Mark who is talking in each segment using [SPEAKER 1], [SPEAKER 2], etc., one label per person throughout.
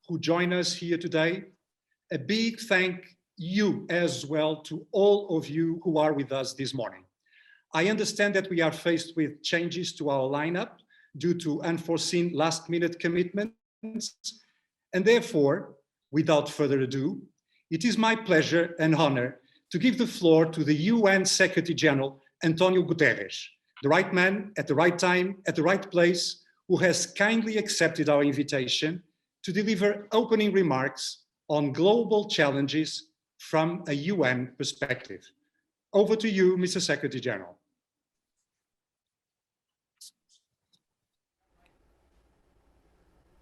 [SPEAKER 1] who join us here today. A big thank you as well to all of you who are with us this morning. I understand that we are faced with changes to our lineup due to unforeseen last-minute commitments, and therefore, without further ado, it is my pleasure and honor to give the floor to the UN Secretary General, António Guterres, the right man at the right time, at the right place, who has kindly accepted our invitation to deliver opening remarks on global challenges from a UN perspective. Over to you, Mr. Secretary General.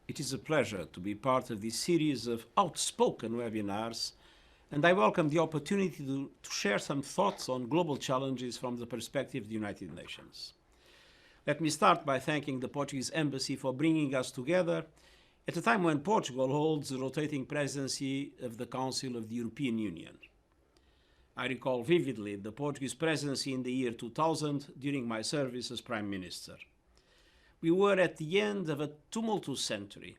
[SPEAKER 2] It is a pleasure to be part of this series of outspoken webinars, and I welcome the opportunity to share some thoughts on global challenges from the perspective of the United Nations. Let me start by thanking the Portuguese Embassy for bringing us together at a time when Portugal holds the rotating presidency of the Council of the European Union. I recall vividly the Portuguese Presidency in the year 2000 during my service as Prime Minister. We were at the end of a tumultuous century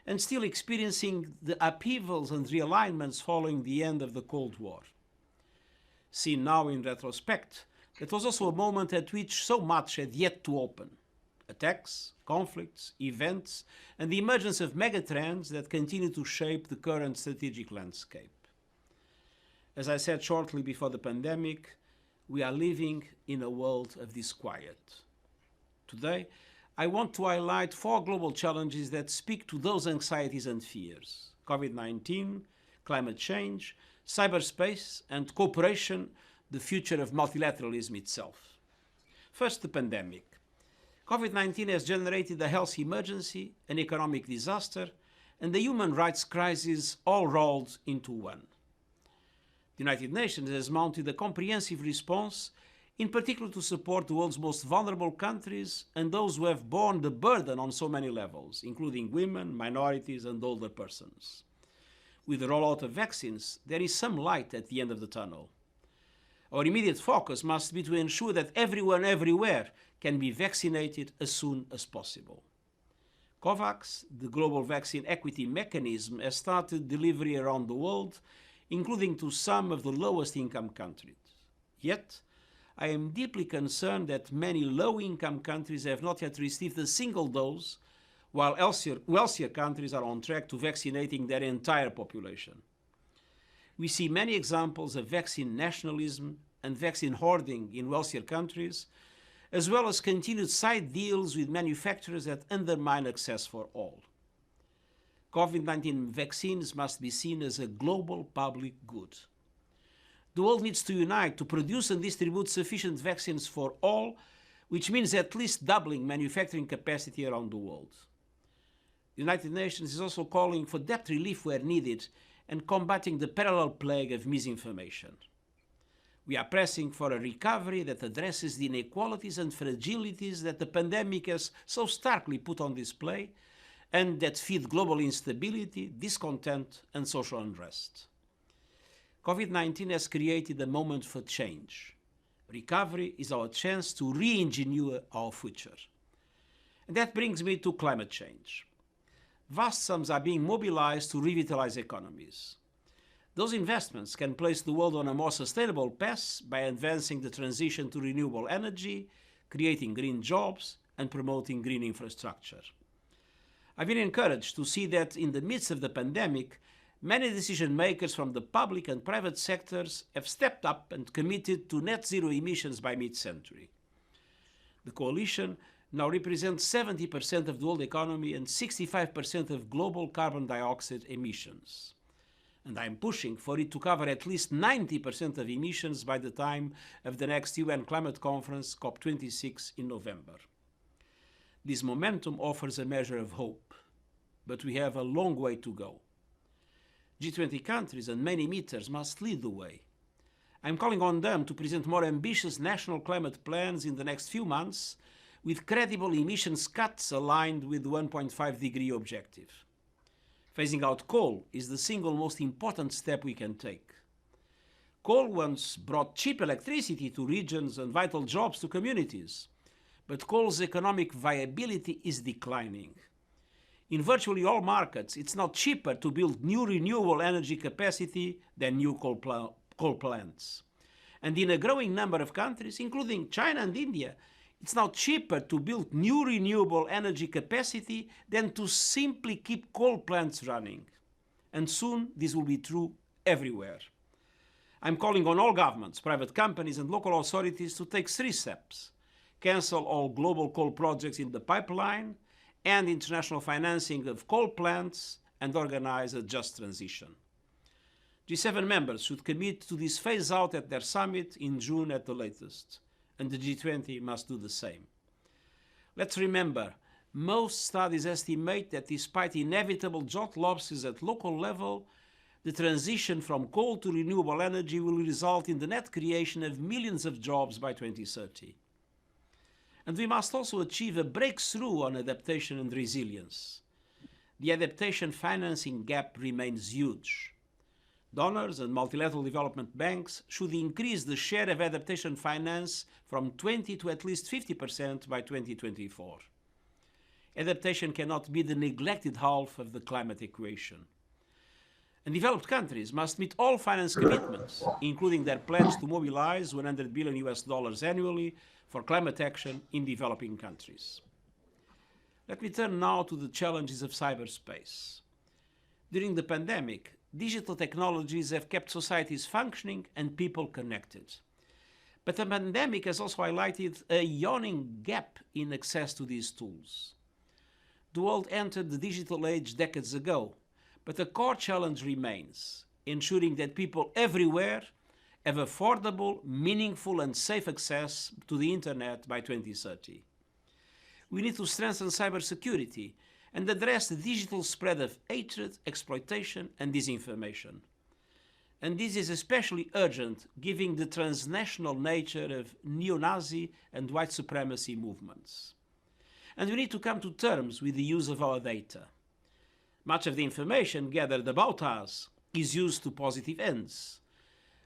[SPEAKER 2] and still experiencing the upheavals and realignments following the end of the Cold War. Seen now in retrospect, it was also a moment at which so much had yet to open. Attacks, conflicts, events, and the emergence of megatrends that continue to shape the current strategic landscape. As I said shortly before the pandemic, we are living in a world of disquiet. Today, I want to highlight 4 global challenges that speak to those anxieties and fears: COVID-19, climate change, cyberspace, and cooperation, the future of multilateralism itself. First, the pandemic. COVID-19 has generated a health emergency, an economic disaster, and a human rights crisis all rolled into one. The United Nations has mounted a comprehensive response, in particular to support the world's most vulnerable countries and those who have borne the burden on so many levels, including women, minorities, and older persons. With the rollout of vaccines, there is some light at the end of the tunnel. Our immediate focus must be to ensure that everyone everywhere can be vaccinated as soon as possible. COVAX, the global vaccine equity mechanism, has started delivery around the world, including to some of the lowest income countries. Yet, I am deeply concerned that many low-income countries have not yet received a single dose, while wealthier countries are on track to vaccinating their entire population. We see many examples of vaccine nationalism and vaccine hoarding in wealthier countries, as well as continued side deals with manufacturers that undermine access for all. COVID-19 vaccines must be seen as a global public good. The world needs to unite to produce and distribute sufficient vaccines for all, which means at least doubling manufacturing capacity around the world. The United Nations is also calling for debt relief where needed and combating the parallel plague of misinformation. We are pressing for a recovery that addresses the inequalities and fragilities that the pandemic has so starkly put on display and that feed global instability, discontent, and social unrest. COVID-19 has created a moment for change. Recovery is our chance to re-engineer our future. And that brings me to climate change. Vast sums are being mobilized to revitalize economies. Those investments can place the world on a more sustainable path by advancing the transition to renewable energy, creating green jobs, and promoting green infrastructure. I've been encouraged to see that in the midst of the pandemic, many decision makers from the public and private sectors have stepped up and committed to net zero emissions by mid-century. The coalition now represents 70% of the world economy and 65% of global carbon dioxide emissions. And I'm pushing for it to cover at least 90% of emissions by the time of the next UN Climate Conference, COP26, in November. This momentum offers a measure of hope, but we have a long way to go. G20 countries and many emitters must lead the way. I'm calling on them to present more ambitious national climate plans in the next few months with credible emissions cuts aligned with the 1.5-degree objective. Phasing out coal is the single most important step we can take. Coal once brought cheap electricity to regions and vital jobs to communities, but coal's economic viability is declining. In virtually all markets, it's now cheaper to build new renewable energy capacity than new coal plants. And in a growing number of countries, including China and India, it's now cheaper to build new renewable energy capacity than to simply keep coal plants running. And soon this will be true everywhere. I'm calling on all governments, private companies and local authorities to take 3 steps. Cancel all global coal projects in the pipeline, end international financing of coal plants, and organize a just transition. G7 members should commit to this phase out at their summit in June at the latest, and the G20 must do the same. Let's remember, most studies estimate that despite inevitable job losses at local level, the transition from coal to renewable energy will result in the net creation of millions of jobs by 2030. And we must also achieve a breakthrough on adaptation and resilience. The adaptation financing gap remains huge. Donors and multilateral development banks should increase the share of adaptation finance from 20 to at least 50% by 2024. Adaptation cannot be the neglected half of the climate equation. And developed countries must meet all finance commitments, including their pledge to mobilize $100 billion annually for climate action in developing countries. Let me turn now to the challenges of cyberspace. During the pandemic, digital technologies have kept societies functioning and people connected. But the pandemic has also highlighted a yawning gap in access to these tools. The world entered the digital age decades ago, but the core challenge remains, ensuring that people everywhere have affordable, meaningful and safe access to the internet by 2030. We need to strengthen cybersecurity and address the digital spread of hatred, exploitation and disinformation. And this is especially urgent given the transnational nature of neo-Nazi and white supremacy movements. And we need to come to terms with the use of our data. Much of the information gathered about us is used to positive ends,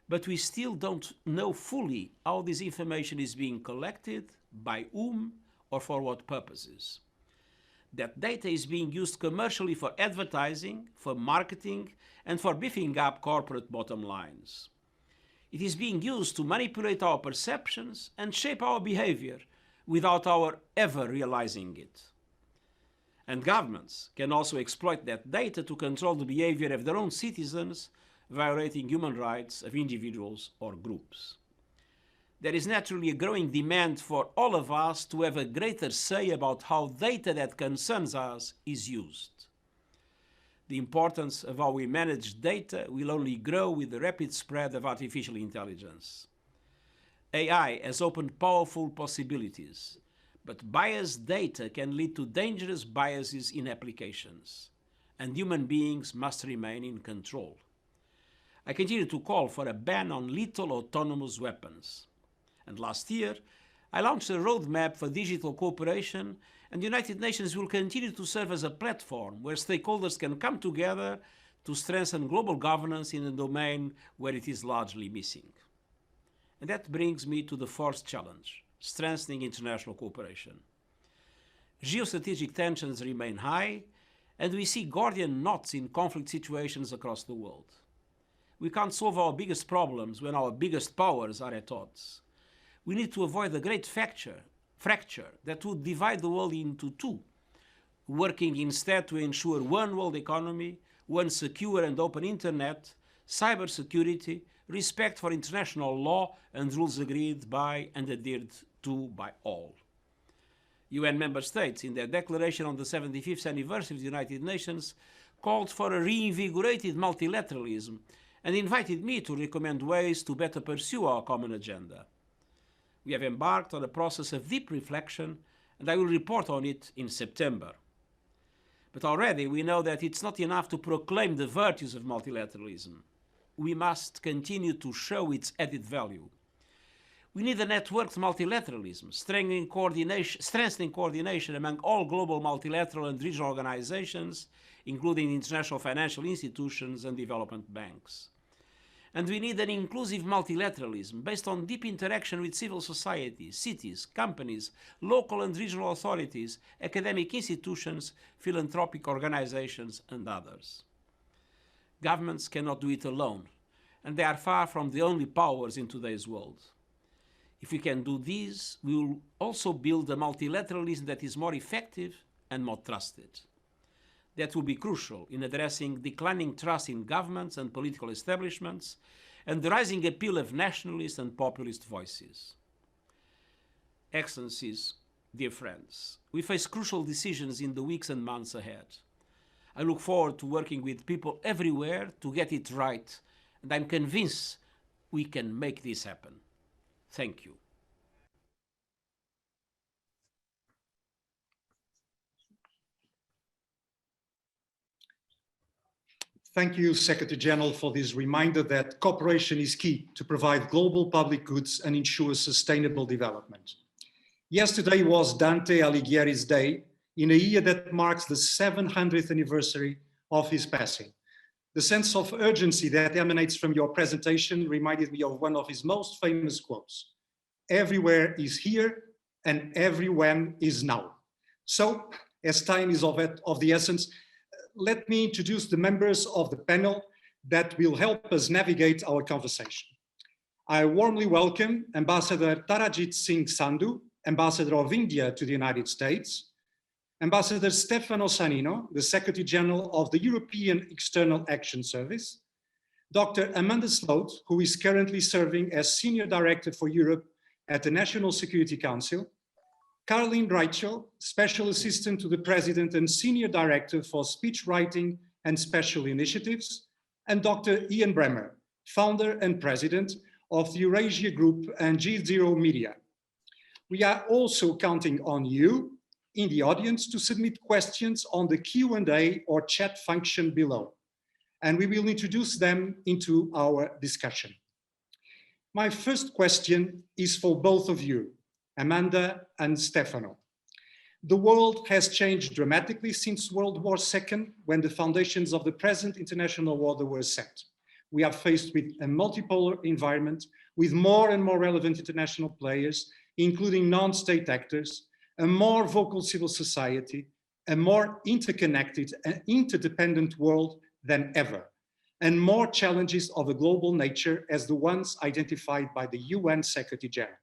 [SPEAKER 2] but we still don't know fully how this information is being collected, by whom, or for what purposes. That data is being used commercially for advertising, for marketing, and for beefing up corporate bottom lines. It is being used to manipulate our perceptions and shape our behavior without our ever realizing it. And governments can also exploit that data to control the behavior of their own citizens, violating human rights of individuals or groups. There is naturally a growing demand for all of us to have a greater say about how data that concerns us is used. The importance of how we manage data will only grow with the rapid spread of artificial intelligence. AI has opened powerful possibilities, but biased data can lead to dangerous biases in applications, and human beings must remain in control. I continue to call for a ban on lethal autonomous weapons. And last year, I launched a roadmap for digital cooperation, and the United Nations will continue to serve as a platform where stakeholders can come together to strengthen global governance in a domain where it is largely missing. And that brings me to the fourth challenge, strengthening international cooperation. Geostrategic tensions remain high, and we see Gordian knots in conflict situations across the world. We can't solve our biggest problems when our biggest powers are at odds. We need to avoid a great fracture that would divide the world into two, working instead to ensure one world economy, one secure and open internet, cybersecurity, respect for international law and rules agreed by and adhered to by all. UN member states, in their declaration on the 75th anniversary of the United Nations, called for a reinvigorated multilateralism and invited me to recommend ways to better pursue our common agenda. We have embarked on a process of deep reflection, and I will report on it in September. But already we know that it's not enough to proclaim the virtues of multilateralism. We must continue to show its added value. We need a networked multilateralism, strengthening coordination among all global multilateral and regional organizations, including international financial institutions and development banks. And we need an inclusive multilateralism based on deep interaction with civil society, cities, companies, local and regional authorities, academic institutions, philanthropic organizations, and others. Governments cannot do it alone, and they are far from the only powers in today's world. If we can do this, we will also build a multilateralism that is more effective and more trusted. That will be crucial in addressing declining trust in governments and political establishments and the rising appeal of nationalist and populist voices. Excellencies, dear friends, we face crucial decisions in the weeks and months ahead. I look forward to working with people everywhere to get it right, and I'm convinced we can make this happen. Thank you.
[SPEAKER 1] Thank you, Secretary General, for this reminder that cooperation is key to provide global public goods and ensure sustainable development. Yesterday was Dante Alighieri's day, in a year that marks the 700th anniversary of his passing. The sense of urgency that emanates from your presentation reminded me of one of his most famous quotes: "Everywhere is here and everywhere is now." So, as time is of the essence, let me introduce the members of the panel that will help us navigate our conversation. I warmly welcome Ambassador Taranjit Singh Sandhu, Ambassador of India to the United States, Ambassador Stefano Sannino, the Secretary General of the European External Action Service, Dr. Amanda Sloat, who is currently serving as Senior Director for Europe at the National Security Council, Caroline Reichel, Special Assistant to the President and Senior Director for Speech Writing and Special Initiatives, and Dr. Ian Bremmer, Founder and President of the Eurasia Group and GZERO Media. We are also counting on you in the audience to submit questions on the Q&A or chat function below, and we will introduce them into our discussion. My first question is for both of you, Amanda and Stefano. The world has changed dramatically since World War II, when the foundations of the present international order were set. We are faced with a multipolar environment with more and more relevant international players, including non-state actors, a more vocal civil society, a more interconnected and interdependent world than ever, and more challenges of a global nature as the ones identified by the UN Secretary General.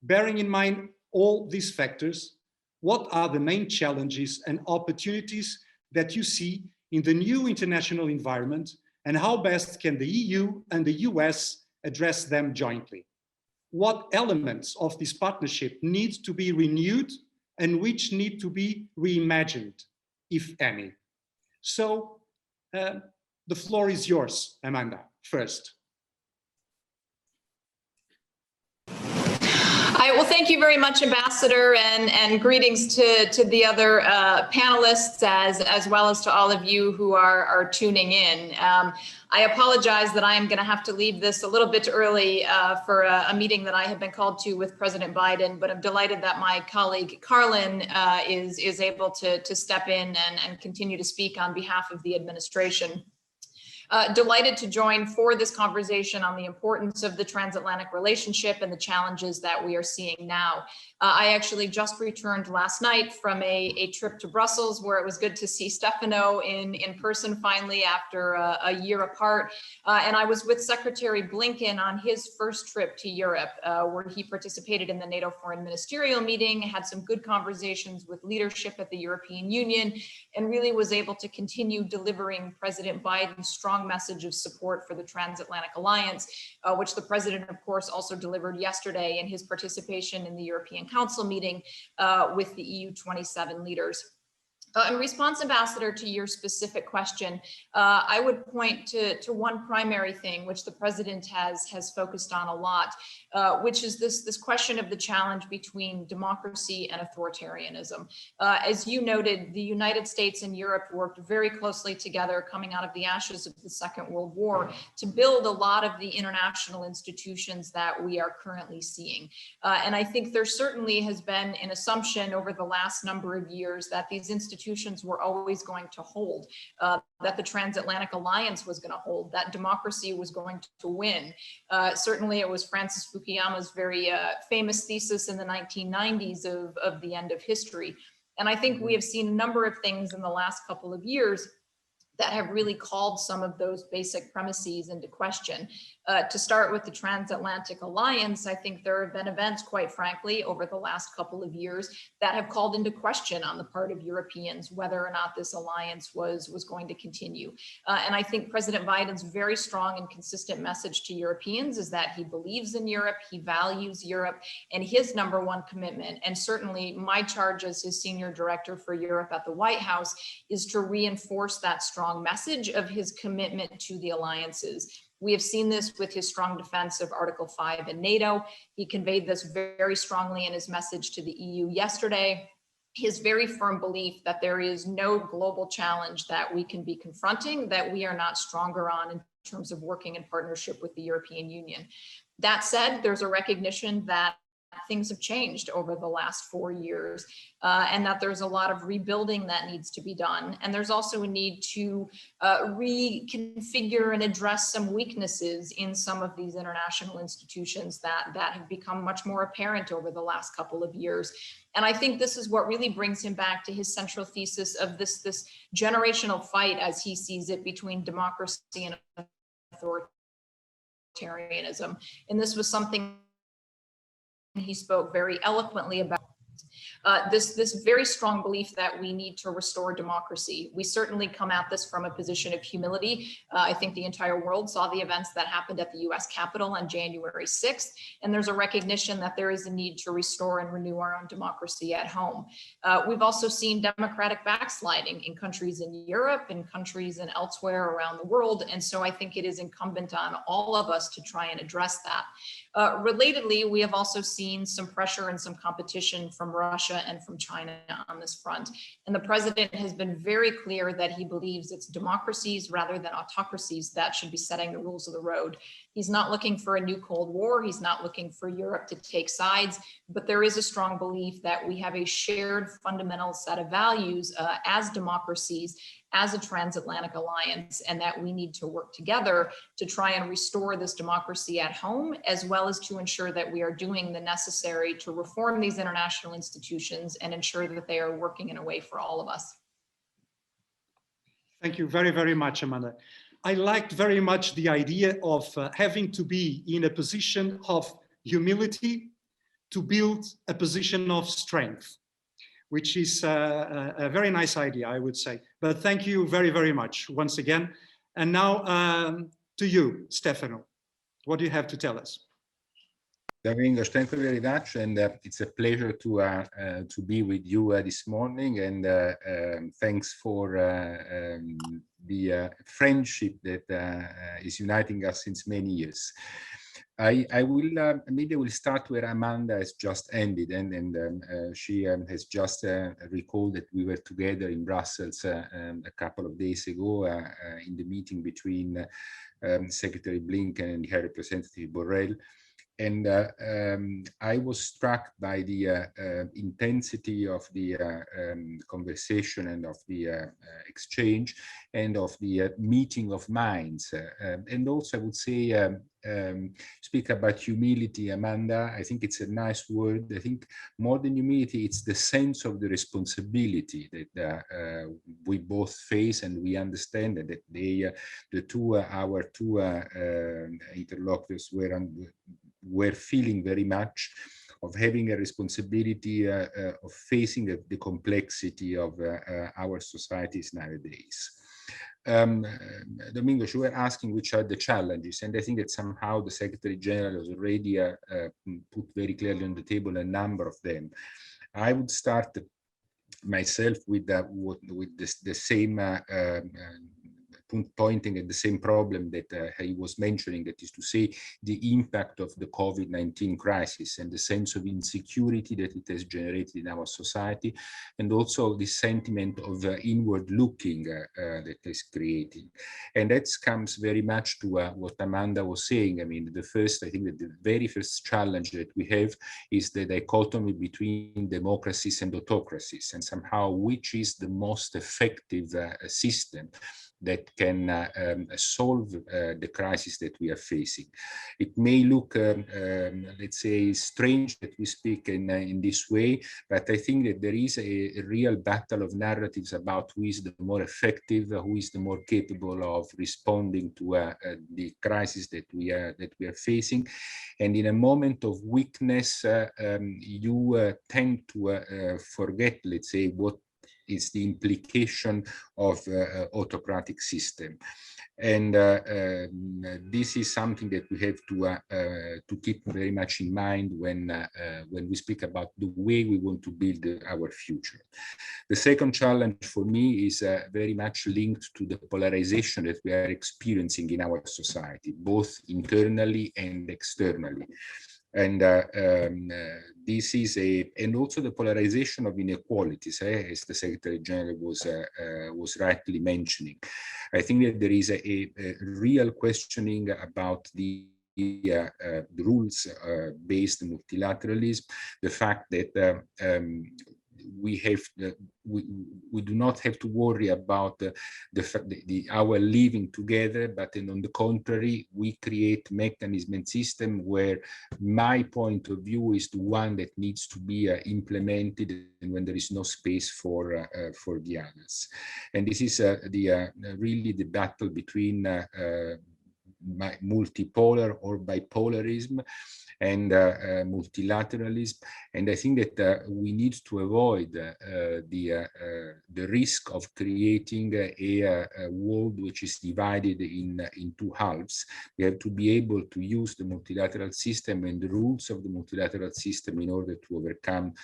[SPEAKER 1] Bearing in mind all these factors, what are the main challenges and opportunities that you see in the new international environment, and how best can the EU and the US address them jointly? What elements of this partnership need to be renewed and which need to be reimagined, if any? So the floor is yours, Amanda, first.
[SPEAKER 3] Well, thank you very much, Ambassador, and greetings to the other panelists as well as to all of you who are tuning in. I apologize that I am going to have to leave this a little bit early for a meeting that I have been called to with President Biden, but I'm delighted that my colleague Carlin is able to step in and continue to speak on behalf of the administration. Delighted to join for this conversation on the importance of the transatlantic relationship and the challenges that we are seeing now. I actually just returned last night from a trip to Brussels, where it was good to see Stefano in person finally after a year apart. And I was with Secretary Blinken on his first trip to Europe, where he participated in the NATO Foreign Ministerial meeting, had some good conversations with leadership at the European Union, and really was able to continue delivering President Biden's strong message of support for the Transatlantic Alliance, which the president, of course, also delivered yesterday in his participation in the European Council meeting with the EU 27 leaders. In response, Ambassador, to your specific question, I would point to one primary thing which the president has focused on a lot, which is this question of the challenge between democracy and authoritarianism. As you noted, the United States and Europe worked very closely together coming out of the ashes of the Second World War to build a lot of the international institutions that we are currently seeing. And I think there certainly has been an assumption over the last number of years that these institutions institutions were always going to hold, that the Transatlantic Alliance was going to hold, that democracy was going to win. Certainly it was Francis Fukuyama's very famous thesis in the 1990s of the end of history. And I think we have seen a number of things in the last couple of years that have really called some of those basic premises into question. To start with the Transatlantic Alliance, I think there have been events, quite frankly, over the last couple of years that have called into question on the part of Europeans whether or not this alliance was going to continue. And I think President Biden's very strong and consistent message to Europeans is that he believes in Europe, he values Europe, and his #1 commitment, and certainly my charge as his senior director for Europe at the White House, is to reinforce that strong message of his commitment to the alliances. We have seen this with his strong defense of Article 5 in NATO. He conveyed this very strongly in his message to the EU yesterday. His very firm belief that there is no global challenge that we can be confronting that we are not stronger on in terms of working in partnership with the European Union. That said, there's a recognition that things have changed over the last 4 years, and that there's a lot of rebuilding that needs to be done. And there's also a need to reconfigure and address some weaknesses in some of these international institutions that have become much more apparent over the last couple of years. And I think this is what really brings him back to his central thesis of this generational fight, as he sees it, between democracy and authoritarianism. And this was something he spoke very eloquently about. This very strong belief that we need to restore democracy. We certainly come at this from a position of humility. I think the entire world saw the events that happened at the US Capitol on January 6th, and there's a recognition that there is a need to restore and renew our own democracy at home. We've also seen democratic backsliding in countries in Europe and countries and elsewhere around the world, and so I think it is incumbent on all of us to try and address that. Relatedly, we have also seen some pressure and some competition from Russia and from China on this front. And the president has been very clear that he believes it's democracies rather than autocracies that should be setting the rules of the road. He's not looking for a new Cold War. He's not looking for Europe to take sides, but there is a strong belief that we have a shared fundamental set of values as democracies, as a transatlantic alliance, and that we need to work together to try and restore this democracy at home, as well as to ensure that we are doing the necessary to reform these international institutions and ensure that they are working in a way for all of us.
[SPEAKER 1] Thank you very, very much, Amanda. I liked very much the idea of having to be in a position of humility to build a position of strength, which is a very nice idea, I would say. But thank you very, very much once again. And now to you, Stefano. What do you have to tell us?
[SPEAKER 4] Domingos, thank you very much, and it's a pleasure to be with you this morning. And thanks for the friendship that is uniting us since many years. I will maybe I will start where Amanda has just ended, and she has just recalled that we were together in Brussels a couple of days ago in the meeting between Secretary Blinken and High Representative Borrell. And I was struck by the intensity of the conversation and of the exchange and of the meeting of minds. And also, I would say, speak about humility, Amanda. I think it's a nice word. I think more than humility, it's the sense of the responsibility that we both face, and we understand that our two interlocutors were feeling very much of having a responsibility of facing the complexity of our societies nowadays. Domingos, you were asking which are the challenges, and I think that somehow the Secretary General has already put very clearly on the table a number of them. I would start myself with the same pointing at the same problem that he was mentioning, that is to say, the impact of the COVID-19 crisis and the sense of insecurity that it has generated in our society, and also the sentiment of inward looking that is creating. And that comes very much to what Amanda was saying. I mean, I think that the very first challenge that we have is the dichotomy between democracies and autocracies, and somehow which is the most effective system that can solve the crisis that we are facing. It may look, let's say, strange that we speak in this way, but I think that there is a real battle of narratives about who is the more effective, who is the more capable of responding to the crisis that we are facing. And in a moment of weakness, you tend to forget, let's say, what is the implication of autocratic system. And this is something that we have to keep very much in mind when we speak about the way we want to build our future. The second challenge for me is very much linked to the polarization that we are experiencing in our society, both internally and externally. And this is and also the polarization of inequalities, as the Secretary General was rightly mentioning. I think that there is a real questioning about the rules-based multilateralism, the fact that we do not have to worry about our living together, but on the contrary, we create mechanism and system where my point of view is the one that needs to be implemented, and when there is no space for the others. And this is really the battle between multipolar or bipolarism and multilateralism. And I think that we need to avoid the risk of creating a world which is divided in two halves. We have to be able to use the multilateral system and the rules of the multilateral system in order to overcome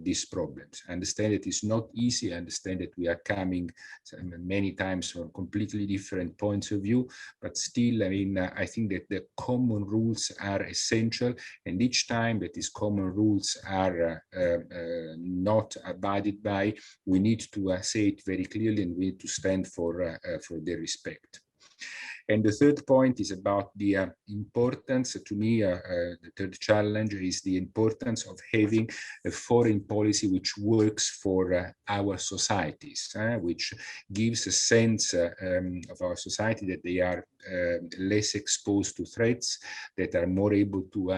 [SPEAKER 4] these problems. I understand that it's not easy. I understand that we are coming many times from completely different points of view, but still, I mean, I think that the common rules are essential, and each time that these common rules are not abided by, we need to say it very clearly, and we need to stand for their respect. And the third point is about the importance, to me, the third challenge is the importance of having a foreign policy which works for our societies, which gives a sense of our society that they are less exposed to threats, that are more able to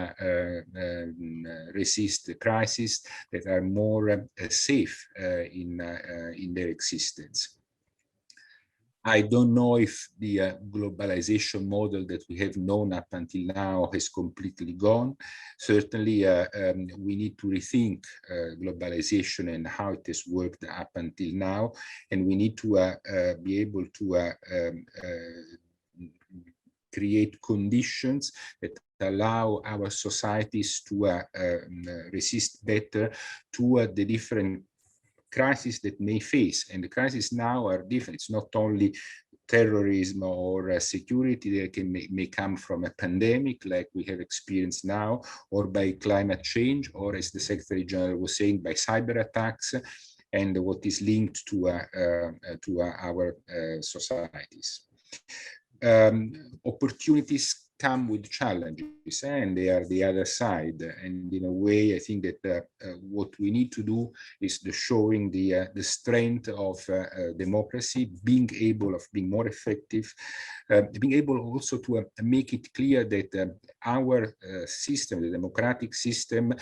[SPEAKER 4] resist the crisis, that are more safe in their existence. I don't know if the globalization model that we have known up until now has completely gone. Certainly, we need to rethink globalization and how it has worked up until now, and we need to be able to create conditions that allow our societies to resist better to the different crises that may face. And the crises now are different. It's not only terrorism or security that may come from a pandemic like we have experienced now, or by climate change, or as the Secretary General was saying, by cyber attacks, and what is linked to our societies. Opportunities come with challenges, and they are the other side. And in a way, I think that what we need to do is showing the strength of democracy, being more effective, being able also to make it clear that our system, the democratic system,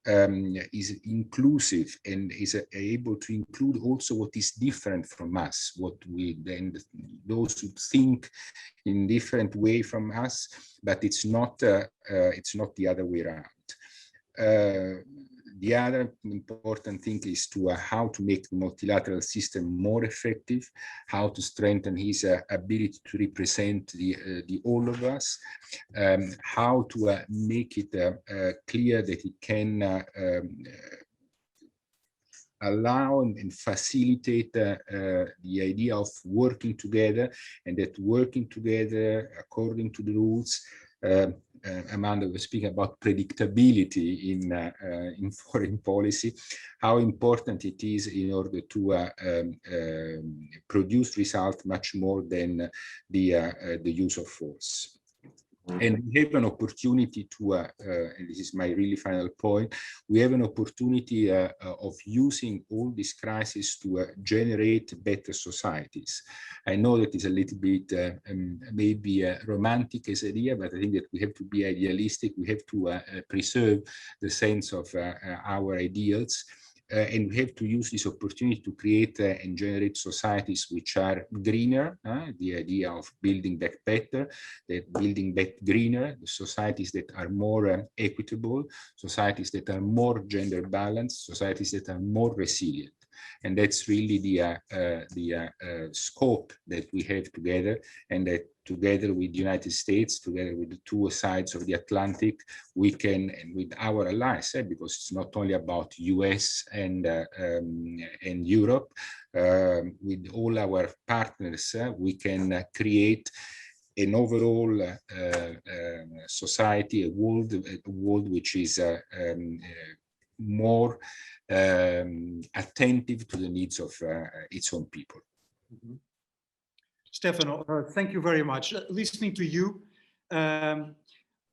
[SPEAKER 4] is inclusive and is able to include also what is different from us, those who think in different way from us, but it's not the other way around. The other important thing is how to make the multilateral system more effective, how to strengthen his ability to represent the all of us, how to make it clear that it can allow and facilitate the idea of working together, and that working together according to the rules. Amanda was speaking about predictability in foreign policy, how important it is in order to produce results much more than the use of force. And we have an opportunity to, and this is my really final point, we have an opportunity of using all this crisis to generate better societies. I know that is a little bit maybe romantic as idea, but I think that we have to be idealistic. We have to preserve the sense of our ideals. And we have to use this opportunity to create and generate societies which are greener, the idea of building back better, that building back greener, the societies that are more equitable, societies that are more gender balanced, societies that are more resilient. And that's really the scope that we have together, and that together with the United States, together with the two sides of the Atlantic, we can, and with our allies, because it's not only about US and Europe, with all our partners, we can create an overall society, a world which is more attentive to the needs of its own people.
[SPEAKER 1] Mm-hmm. Stefano, thank you very much. Listening to you, I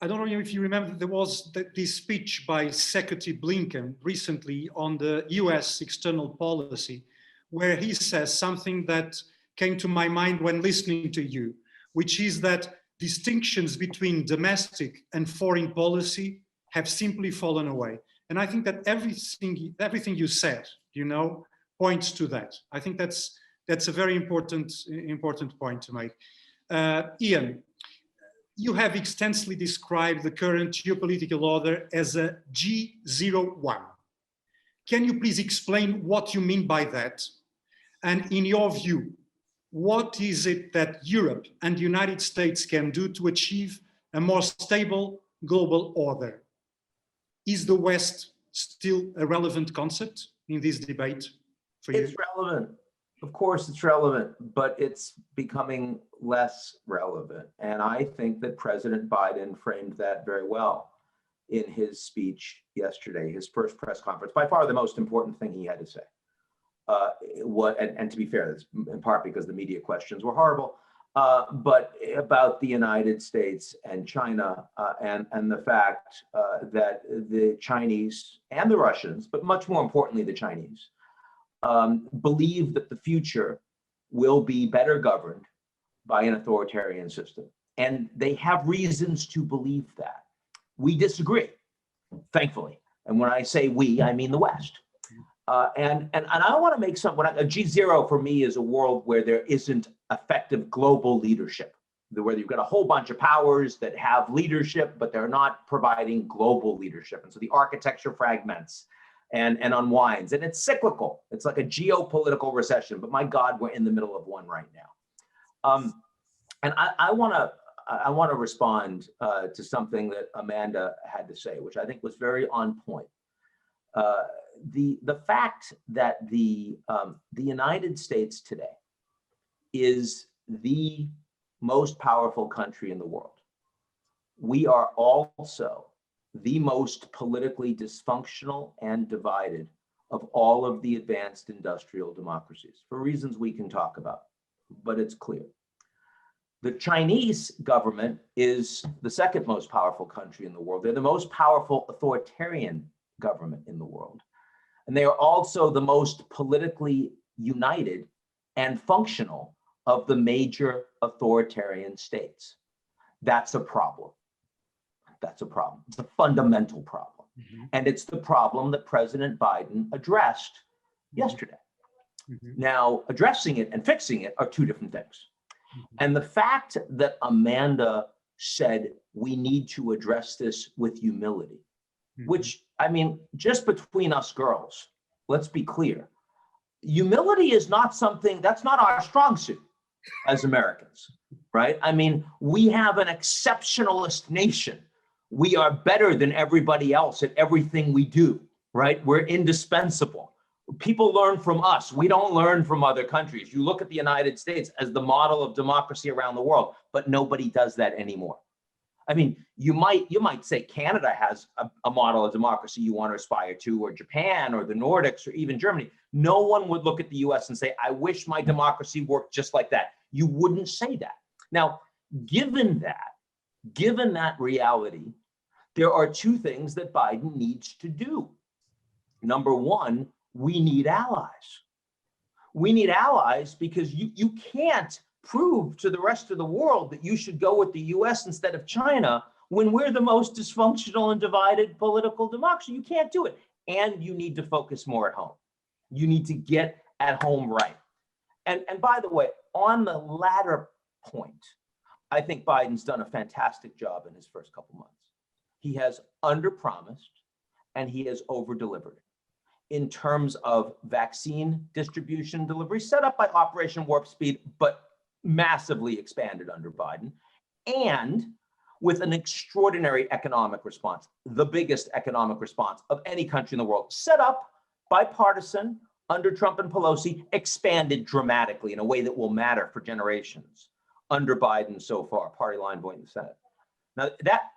[SPEAKER 1] don't know if you remember, there was this speech by Secretary Blinken recently on the US external policy, where he says something that came to my mind when listening to you, which is that distinctions between domestic and foreign policy have simply fallen away. And I think that everything you said, points to that. I think that's a very important point to make. Ian, you have extensively described the current geopolitical order as a G01. Can you please explain what you mean by that? And in your view, what is it that Europe and the United States can do to achieve a more stable global order? Is the West still a relevant concept in this debate for you?
[SPEAKER 5] It's relevant. Of course, it's relevant, but it's becoming less relevant. And I think that President Biden framed that very well in his speech yesterday, his first press conference, by far the most important thing he had to say. And to be fair, that's in part because the media questions were horrible, but about the United States and China, and the fact that the Chinese and the Russians, but much more importantly, the Chinese, believe that the future will be better governed by an authoritarian system. And they have reasons to believe that. We disagree, thankfully. And when I say we, I mean the West. And I want to make a GZERO for me is a world where there isn't effective global leadership, where you've got a whole bunch of powers that have leadership, but they're not providing global leadership. And so the architecture fragments and unwinds, and it's cyclical. It's like a geopolitical recession, but my God, we're in the middle of one right now. And I want to respond to something that Amanda had to say, which I think was very on point. The fact that the United States today is the most powerful country in the world. We are also the most politically dysfunctional and divided of all of the advanced industrial democracies, for reasons we can talk about, but it's clear. The Chinese government is the second most powerful country in the world. They're the most powerful authoritarian government in the world. And they are also the most politically united and functional of the major authoritarian states. That's a problem. That's a problem. It's a fundamental problem. Mm-hmm. And it's the problem that President Biden addressed yesterday. Mm-hmm. Now, addressing it and fixing it are two different things. Mm-hmm. And the fact that Amanda said we need to address this with humility, mm-hmm. which, I mean, just between us girls, let's be clear. Humility is not something, that's not our strong suit as Americans, right? I mean, we have an exceptionalist nation. We are better than everybody else at everything we do, right? We're indispensable. People learn from us. We don't learn from other countries. You look at the United States as the model of democracy around the world, but nobody does that anymore. I mean, you might say Canada has a model of democracy you want to aspire to, or Japan, or the Nordics, or even Germany. No one would look at the US and say, I wish my democracy worked just like that. You wouldn't say that. Now, given that reality, there are two things that Biden needs to do. Number one, we need allies. We need allies because you can't prove to the rest of the world that you should go with the US instead of China when we're the most dysfunctional and divided political democracy. You can't do it. And you need to focus more at home. You need to get at home right. And by the way, on the latter point, I think Biden's done a fantastic job in his first couple months. He has underpromised and he has over-delivered in terms of vaccine distribution delivery, set up by Operation Warp Speed, but massively expanded under Biden, and with an extraordinary economic response, the biggest economic response of any country in the world, set up bipartisan under Trump and Pelosi, expanded dramatically in a way that will matter for generations under Biden so far, party line vote in the Senate. Now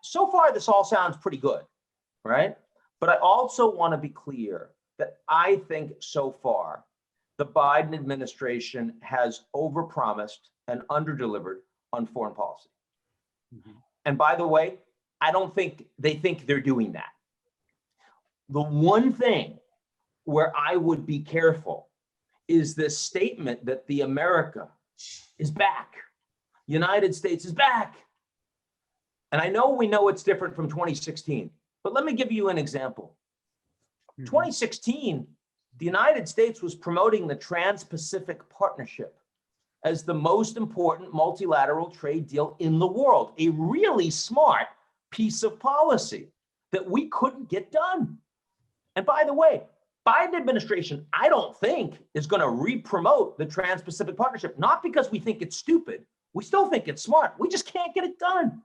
[SPEAKER 5] so far, this all sounds pretty good, right? But I also want to be clear that I think so far, the Biden administration has overpromised and underdelivered on foreign policy. Mm-hmm. And by the way, I don't think they think they're doing that. The one thing where I would be careful is this statement that the America is back. United States is back. And I know we know it's different from 2016, but let me give you an example. 2016, the United States was promoting the Trans-Pacific Partnership as the most important multilateral trade deal in the world, a really smart piece of policy that we couldn't get done. And by the way, Biden administration, I don't think, is going to re-promote the Trans-Pacific Partnership, not because we think it's stupid. We still think it's smart. We just can't get it done.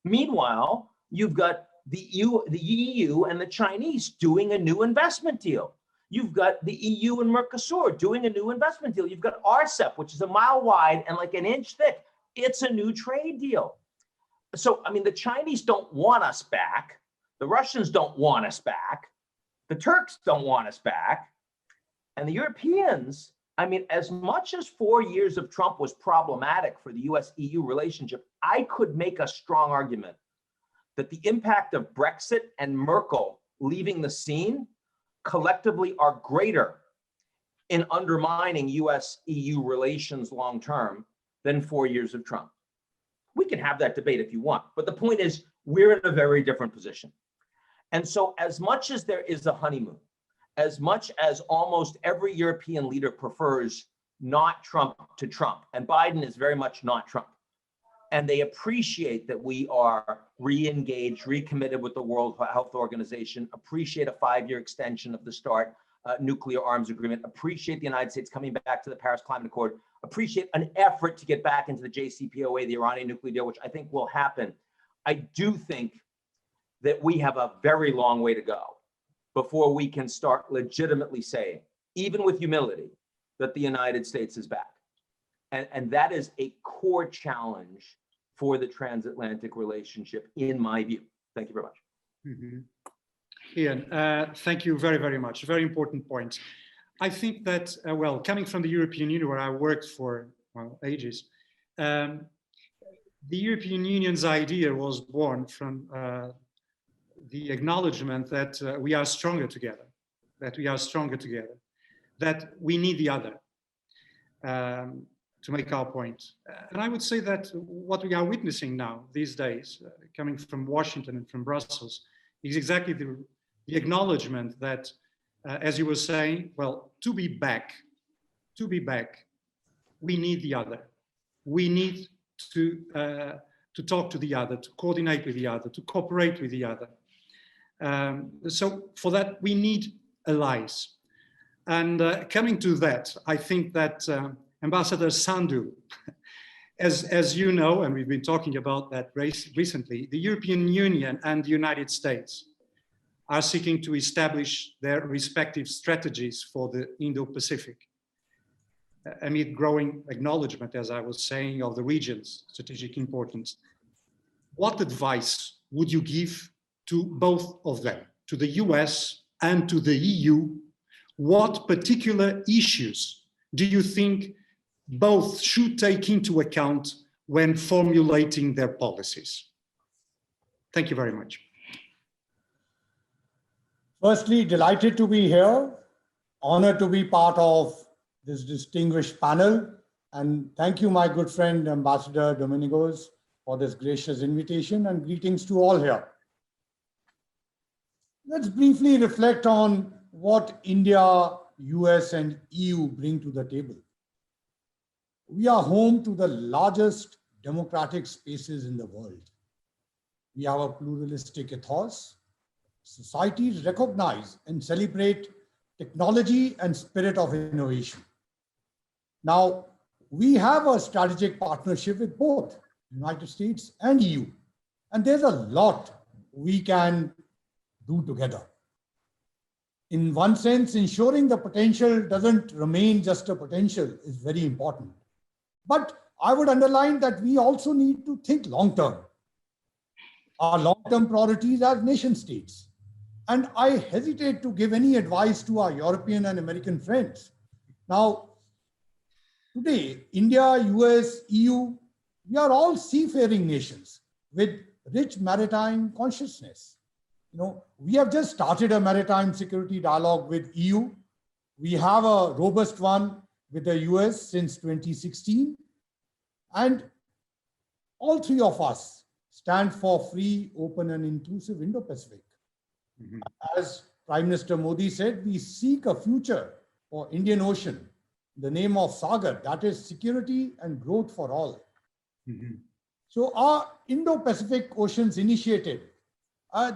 [SPEAKER 5] Meanwhile, you've got the EU and the Chinese doing a new investment deal. You've got the EU and Mercosur doing a new investment deal. You've got RCEP, which is a mile wide and like an inch thick. It's a new trade deal. So, I mean, the Chinese don't want us back. The Russians don't want us back. The Turks don't want us back. And the Europeans, I mean, as much as 4 years of Trump was problematic for the US-EU relationship, I could make a strong argument that the impact of Brexit and Merkel leaving the scene collectively are greater in undermining US-EU relations long-term than 4 years of Trump. We can have that debate if you want, but the point is we're in a very different position. And so as much as there is a honeymoon, as much as almost every European leader prefers not Trump to Trump, and Biden is very much not Trump, and they appreciate that we are re-engaged, recommitted with the World Health Organization, appreciate a 5-year extension of the START nuclear arms agreement, appreciate the United States coming back to the Paris Climate Accord, appreciate an effort to get back into the JCPOA, the Iranian nuclear deal, which I think will happen. I do think that we have a very long way to go before we can start legitimately saying, even with humility, that the United States is back. And that is a core challenge for the transatlantic relationship, in my view. Thank you very much.
[SPEAKER 1] Mm-hmm. Ian, thank you very, very much. Very important point. I think that, well, coming from the European Union, where I worked for, well, ages, the European Union's idea was born from the acknowledgement that we are stronger together, that we need the other. To make our point. And I would say that what we are witnessing now these days, coming from Washington and from Brussels, is exactly the acknowledgement that, as you were saying, well, to be back, we need the other. We need to talk to the other, to coordinate with the other, to cooperate with the other. So for that, we need allies. And coming to that, I think that Ambassador Sandhu, as you know, and we've been talking about that recently, the European Union and the United States are seeking to establish their respective strategies for the Indo-Pacific. Amid growing acknowledgement, as I was saying, of the region's strategic importance, what advice would you give to both of them, to the US and to the EU? What particular issues do you think both should take into account when formulating their policies? Thank you very much.
[SPEAKER 6] Firstly, delighted to be here, honored to be part of this distinguished panel, and thank you, my good friend, Ambassador Domingos, for this gracious invitation, and greetings to all here. Let's briefly reflect on what India, US, and EU bring to the table. We are home to the largest democratic spaces in the world. We have a pluralistic ethos. Societies recognize and celebrate technology and spirit of innovation. Now, we have a strategic partnership with both United States and EU, and there's a lot we can do together. In one sense, ensuring the potential doesn't remain just a potential is very important. But I would underline that we also need to think long-term. Our long-term priorities as nation states. And I hesitate to give any advice to our European and American friends. Now, today, India, US, EU, we are all seafaring nations with rich maritime consciousness. You know, we have just started a maritime security dialogue with EU. We have a robust one with the US since 2016. And all three of us stand for free, open, and inclusive Indo-Pacific. Mm-hmm. As Prime Minister Modi said, we seek a future for Indian Ocean in the name of Sagar, that is security and growth for all. Mm-hmm. So our Indo-Pacific Oceans Initiative,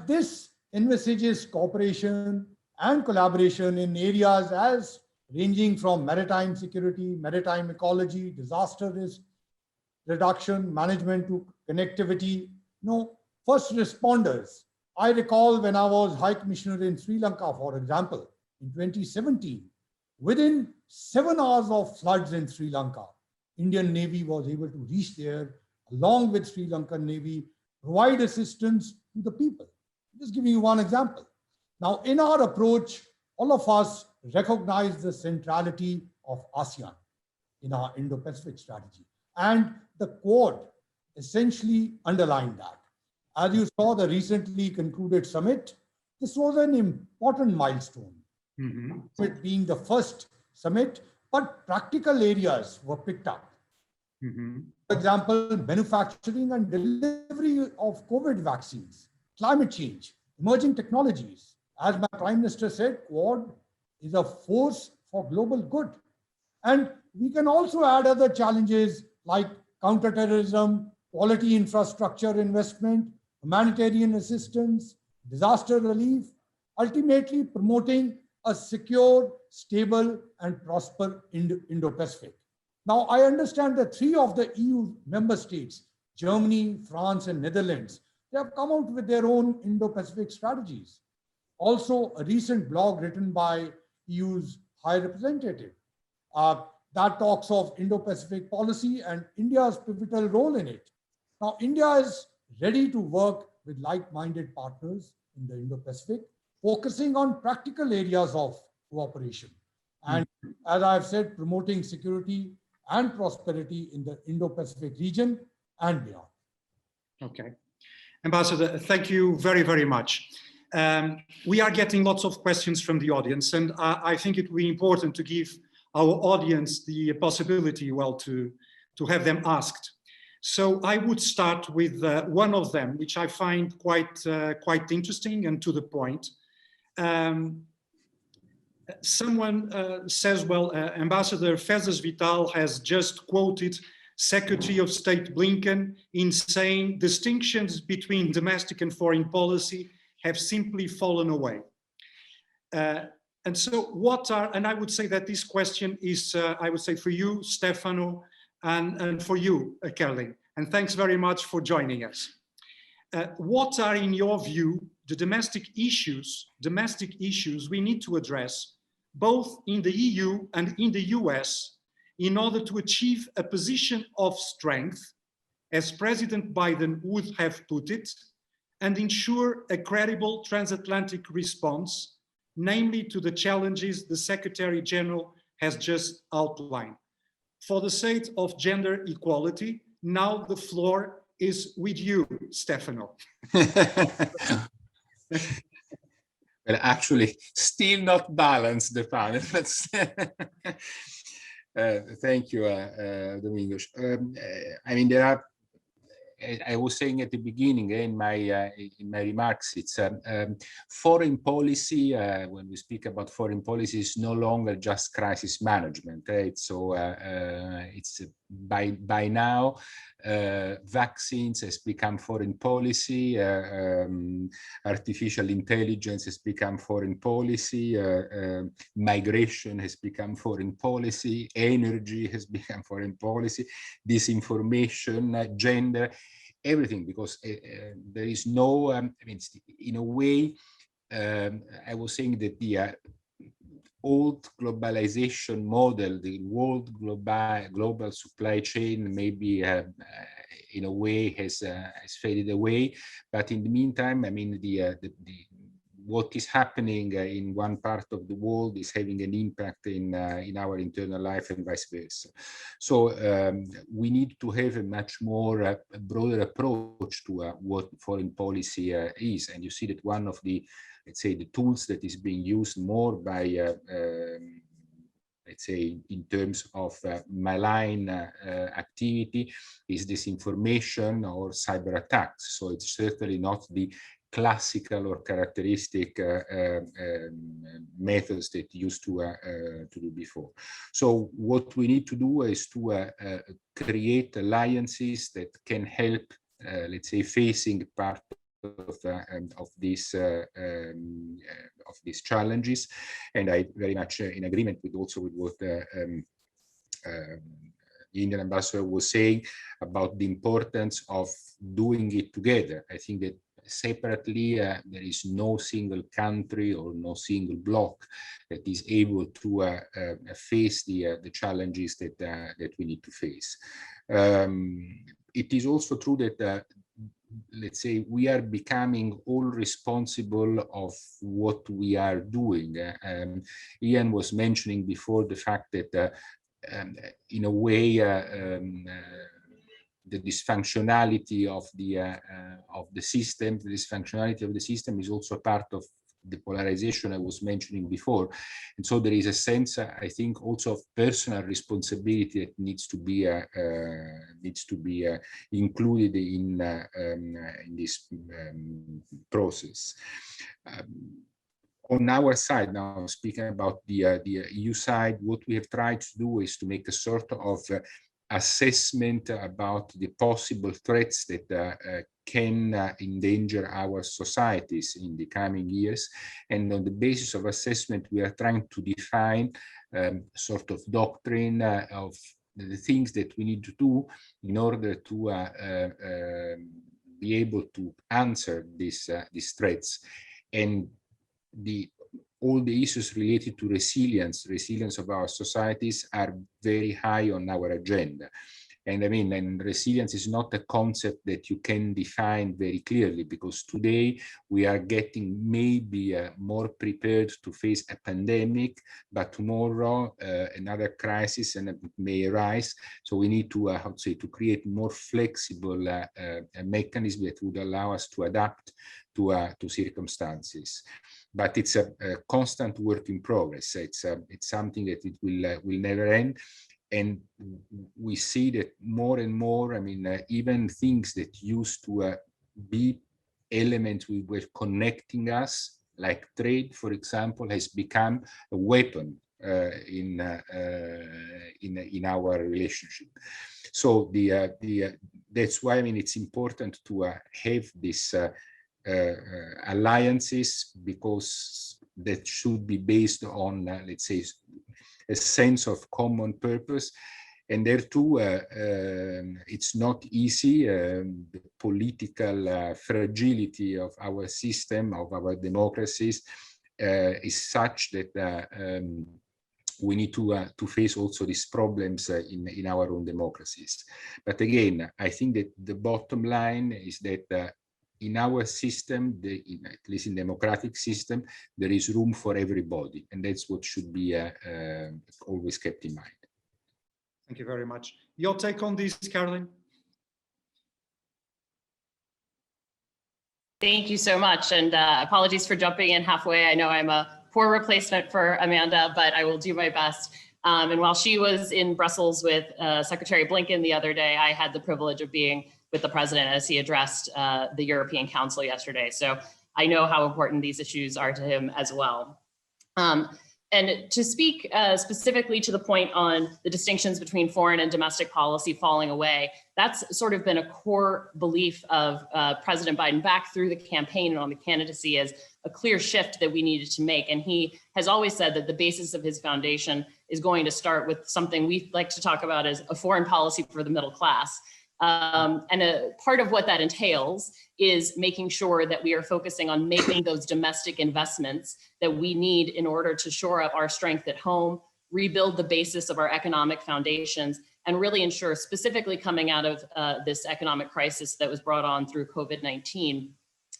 [SPEAKER 6] this envisages cooperation and collaboration in areas as ranging from maritime security, maritime ecology, disaster risk reduction, management to connectivity, first responders. I recall when I was High Commissioner in Sri Lanka, for example, in 2017, within 7 hours of floods in Sri Lanka, Indian Navy was able to reach there along with Sri Lankan Navy, provide assistance to the people. Just giving you one example. Now, in our approach, all of us recognize the centrality of ASEAN in our Indo-Pacific strategy. And the Quad essentially underlined that. As you saw the recently concluded summit, this was an important milestone. Mm-hmm. It being the first summit, but practical areas were picked up. Mm-hmm. For example, manufacturing and delivery of COVID vaccines, climate change, emerging technologies. As my Prime Minister said, Quad is a force for global good. And we can also add other challenges like counterterrorism, quality infrastructure investment, humanitarian assistance, disaster relief, ultimately promoting a secure, stable, and prosperous Indo-Pacific. Now, I understand that 3 of the EU member states, Germany, France, and Netherlands, they have come out with their own Indo-Pacific strategies. Also, a recent blog written by EU's High Representative that talks of Indo-Pacific policy and India's pivotal role in it. Now, India is ready to work with like-minded partners in the Indo-Pacific, focusing on practical areas of cooperation. And as I've said, promoting security and prosperity in the Indo-Pacific region and beyond.
[SPEAKER 1] Okay. Ambassador, thank you very, very much. We are getting lots of questions from the audience, and I think it will be important to give our audience the possibility, to have them asked. So I would start with one of them, which I find quite interesting and to the point. Someone says, well, Ambassador Fezes Vital has just quoted Secretary of State Blinken in saying distinctions between domestic and foreign policy have simply fallen away. And so and I would say that this question is, I would say for you, Stefano, and for you, Kerling. And thanks very much for joining us. what are, in your view, the domestic issues we need to address, both in the EU and in the US, in order to achieve a position of strength, as President Biden would have put it, and ensure a credible transatlantic response, namely to the challenges the Secretary General has just outlined. For the sake of gender equality, now the floor is with you, Stefano.
[SPEAKER 4] Well, actually, still not balanced, the panel. Thank you, Domingos. I mean, there are, I was saying at the beginning in my remarks, it's foreign policy. When we speak about foreign policy, is no longer just crisis management. Right? So it's by now vaccines has become foreign policy. Artificial intelligence has become foreign policy. Migration has become forein policy. Energy has become foreign policy. Disinformation, gender. Everything, because there is no, I mean, in a way, I was saying that the old globalization model, the world global supply chain, maybe in a way has faded away. But in the meantime, I mean, what is happening in one part of the world is having an impact in our internal life and vice versa. So we need to have a much more broader approach to what foreign policy is. And you see that one of the, let's say, the tools that is being used more by, let's say, in terms of malign activity is disinformation or cyber attacks. So it's certainly not the classical or characteristic methods that used to do before. So what we need to do is to create alliances that can help, let's say, facing part of these challenges. And I very much in agreement with also with what the Indian ambassador was saying about the importance of doing it together. I think that separately, there is no single country or no single bloc that is able to face the challenges that we need to face. It is also true that let's say we are becoming all responsible of what we are doing. Ian was mentioning before the fact that in a way the dysfunctionality of the system, the dysfunctionality of the system is also part of the polarization I was mentioning before. And so there is a sense, I think, also of personal responsibility that needs to be included in this process. On our side, now speaking about the EU side, what we have tried to do is to make a sort of assessment about the possible threats that can endanger our societies in the coming years. And on the basis of assessment, we are trying to define sort of doctrine of the things that we need to do in order to be able to answer these threats. And all the issues related to resilience of our societies are very high on our agenda. And I mean, and resilience is not a concept that you can define very clearly, because today we are getting maybe more prepared to face a pandemic, but tomorrow another crisis and it may arise. So we need to, how to say, to create more flexible mechanisms that would allow us to adapt to circumstances. But it's a constant work in progress. It's something that it will never end. And we see that more and more, I mean, even things that used to be elements we were connecting us, like trade, for example, has become a weapon in our relationship. So that's why, I mean, it's important to have this alliances, because that should be based on, let's say, a sense of common purpose. And there too, it's not easy. The political fragility of our system, of our democracies, is such that we need to face also these problems in our own democracies. But again, I think that the bottom line is that in our system, at least in democratic system, there is room for everybody, and that's what should be always kept in mind.
[SPEAKER 1] Thank you very much. Your take on this, Caroline?
[SPEAKER 7] Thank you so much, and apologies for jumping in halfway. I know I'm a poor replacement for Amanda, but I will do my best. And while she was in Brussels with Secretary Blinken the other day, I had the privilege of being with the president as he addressed the European Council yesterday. So I know how important these issues are to him as well. And to speak specifically to the point on the distinctions between foreign and domestic policy falling away, that's sort of been a core belief of President Biden back through the campaign and on the candidacy as a clear shift that we needed to make. And he has always said that the basis of his foundation is going to start with something we like to talk about as a foreign policy for the middle class. And a part of what that entails is making sure that we are focusing on making those domestic investments that we need in order to shore up our strength at home, rebuild the basis of our economic foundations, and really ensure, specifically coming out of this economic crisis that was brought on through COVID-19,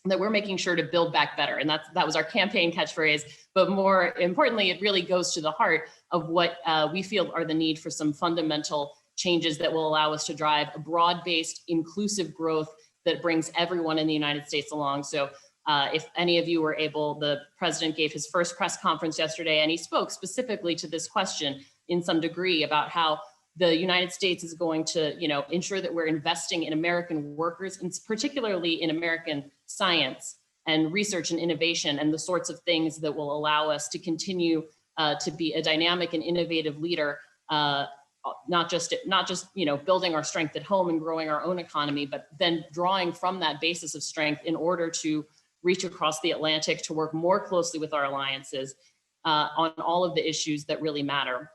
[SPEAKER 7] that we're making sure to build back better. And that was our campaign catchphrase. But more importantly, it really goes to the heart of what we feel are the need for some fundamental changes that will allow us to drive a broad-based, inclusive growth that brings everyone in the United States along. So if any of you were able, the president gave his first press conference yesterday, and he spoke specifically to this question in some degree about how the United States is going to, ensure that we're investing in American workers, and particularly in American science and research and innovation, and the sorts of things that will allow us to continue to be a dynamic and innovative leader, not just building our strength at home and growing our own economy, but then drawing from that basis of strength in order to reach across the Atlantic to work more closely with our alliances on all of the issues that really matter.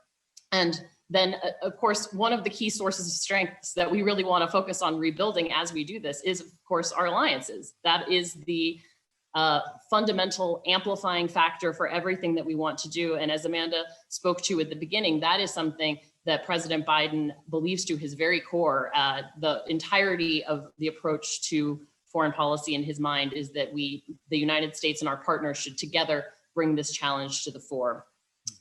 [SPEAKER 7] And then, of course, one of the key sources of strengths that we really want to focus on rebuilding as we do this is, of course, our alliances. That is the fundamental amplifying factor for everything that we want to do. And as Amanda spoke to at the beginning, that is something that President Biden believes to his very core. The entirety of the approach to foreign policy in his mind is that the United States and our partners should together bring this challenge to the fore.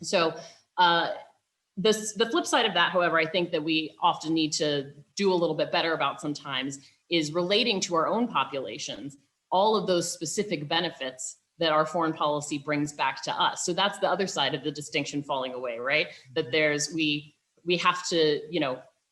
[SPEAKER 7] So the flip side of that, however, I think that we often need to do a little bit better about sometimes is relating to our own populations all of those specific benefits that our foreign policy brings back to us. So that's the other side of the distinction falling away, right? That we have to,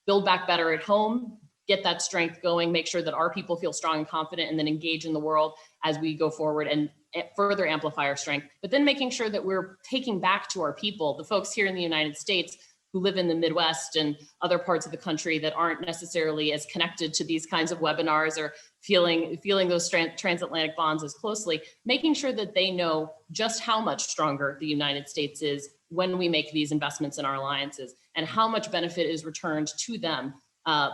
[SPEAKER 7] build back better at home, get that strength going, make sure that our people feel strong and confident, and then engage in the world as we go forward and further amplify our strength. But then making sure that we're taking back to our people, the folks here in the United States who live in the Midwest and other parts of the country that aren't necessarily as connected to these kinds of webinars or feeling those transatlantic bonds as closely, making sure that they know just how much stronger the United States is when we make these investments in our alliances and how much benefit is returned to them,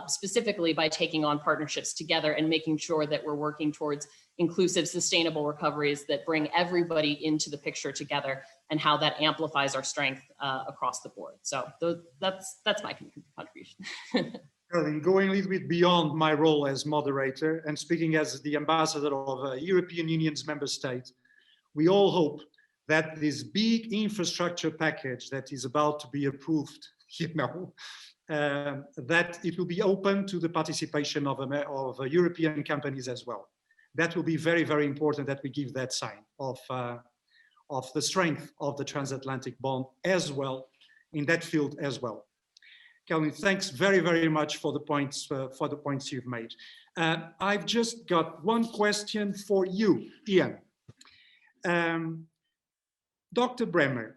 [SPEAKER 7] specifically by taking on partnerships together and making sure that we're working towards inclusive, sustainable recoveries that bring everybody into the picture together and how that amplifies our strength across the board. So that's my contribution.
[SPEAKER 1] Going a little bit beyond my role as moderator and speaking as the ambassador of a European Union's member state, we all hope that this big infrastructure package that is about to be approved, that it will be open to the participation of European companies as well. That will be very, very important that we give that sign of the strength of the transatlantic bond as well, in that field as well. Caroline, thanks very, very much for the points you've made. I've just got one question for you, Ian. Dr. Bremmer,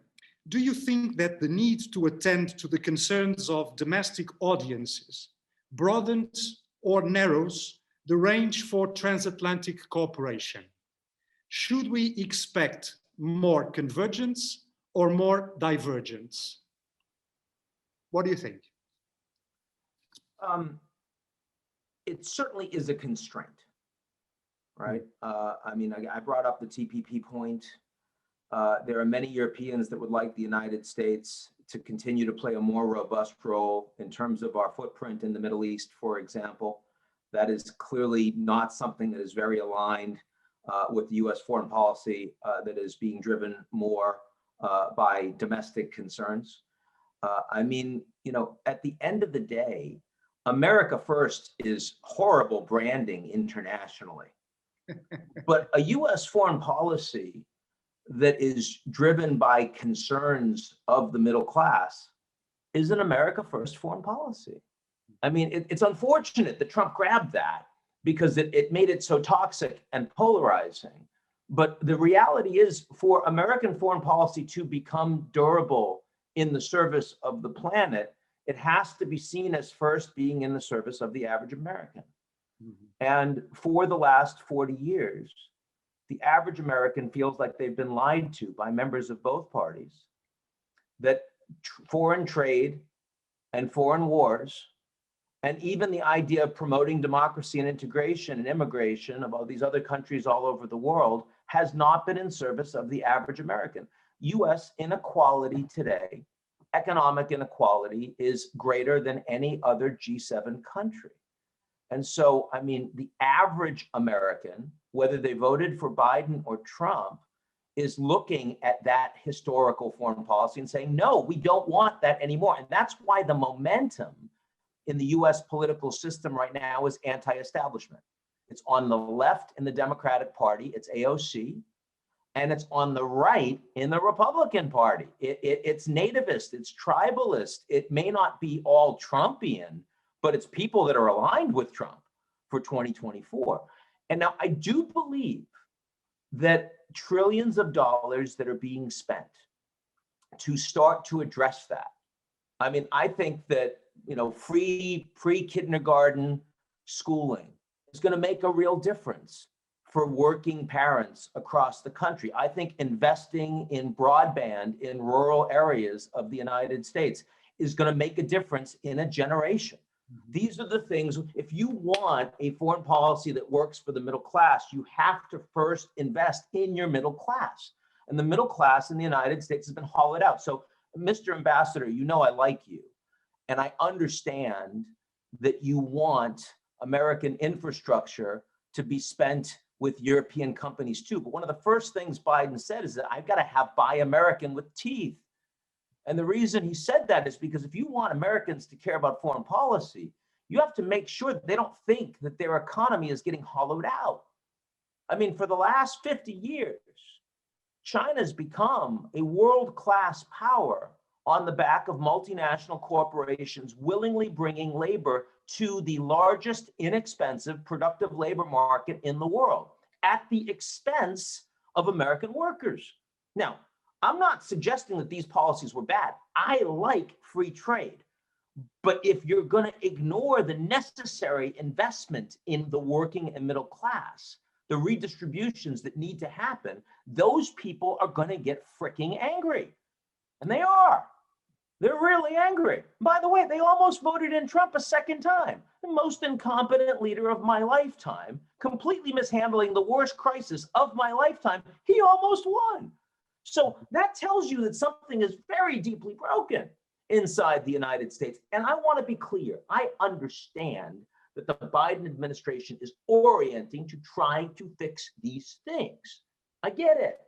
[SPEAKER 1] do you think that the need to attend to the concerns of domestic audiences broadens or narrows the range for transatlantic cooperation? Should we expect more convergence or more divergence? What do you think?
[SPEAKER 5] It certainly is a constraint, right? I mean, I brought up the TPP point. There are many Europeans that would like the United States to continue to play a more robust role in terms of our footprint in the Middle East, for example. That is clearly not something that is very aligned with the US foreign policy that is being driven more by domestic concerns. I mean, you know, at the end of the day, America First is horrible branding internationally. But a US foreign policy that is driven by concerns of the middle class is an America First foreign policy. I mean, it's unfortunate that Trump grabbed that because it made it so toxic and polarizing. But the reality is, for American foreign policy to become durable in the service of the planet, it has to be seen as first being in the service of the average American. And for the last 40 years, the average American feels like they've been lied to by members of both parties, that foreign trade and foreign wars, and even the idea of promoting democracy and integration and immigration of all these other countries all over the world has not been in service of the average American. US inequality today, economic inequality, is greater than any other G7 country. And so, I mean, the average American, whether they voted for Biden or Trump, is looking at that historical foreign policy and saying, no, we don't want that anymore. And that's why the momentum in the US political system right now is anti-establishment. It's on the left in the Democratic Party, it's AOC, and it's on the right in the Republican Party. It's nativist, it's tribalist. It may not be all Trumpian, but it's people that are aligned with Trump for 2024. And now I do believe that trillions of dollars that are being spent to start to address that. I mean, I think that, you know, free pre-kindergarten schooling is going to make a real difference for working parents across the country. I think investing in broadband in rural areas of the United States is going to make a difference in a generation. These are the things, if you want a foreign policy that works for the middle class, you have to first invest in your middle class. And the middle class in the United States has been hollowed out. So, Mr. Ambassador, you know I like you. And I understand that you want American infrastructure to be spent with European companies too. But one of the first things Biden said is that I've got to have Buy American with teeth. And the reason he said that is because if you want Americans to care about foreign policy, you have to make sure that they don't think that their economy is getting hollowed out. I mean, for the last 50 years, China's become a world-class power on the back of multinational corporations willingly bringing labor to the largest inexpensive productive labor market in the world at the expense of American workers. Now, I'm not suggesting that these policies were bad. I like free trade. But if you're going to ignore the necessary investment in the working and middle class, the redistributions that need to happen, those people are going to get freaking angry. And they are. They're really angry. By the way, they almost voted in Trump a second time. The most incompetent leader of my lifetime, completely mishandling the worst crisis of my lifetime. He almost won. So that tells you that something is very deeply broken inside the United States. And I want to be clear. I understand that the Biden administration is orienting to trying to fix these things. I get it.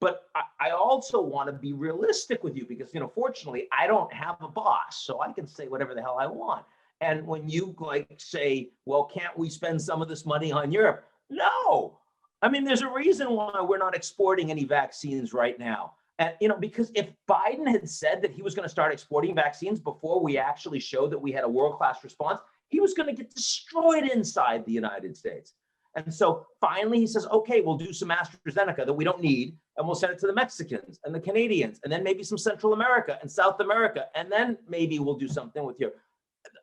[SPEAKER 5] But I also want to be realistic with you because, you know, fortunately, I don't have a boss, so I can say whatever the hell I want. And when you like say, well, can't we spend some of this money on Europe? No. I mean, there's a reason why we're not exporting any vaccines right now. And, you know, because if Biden had said that he was going to start exporting vaccines before we actually showed that we had a world-class response, he was going to get destroyed inside the United States. And so finally he says, okay, we'll do some AstraZeneca that we don't need, and we'll send it to the Mexicans and the Canadians, and then maybe some Central America and South America, and then maybe we'll do something with Europe.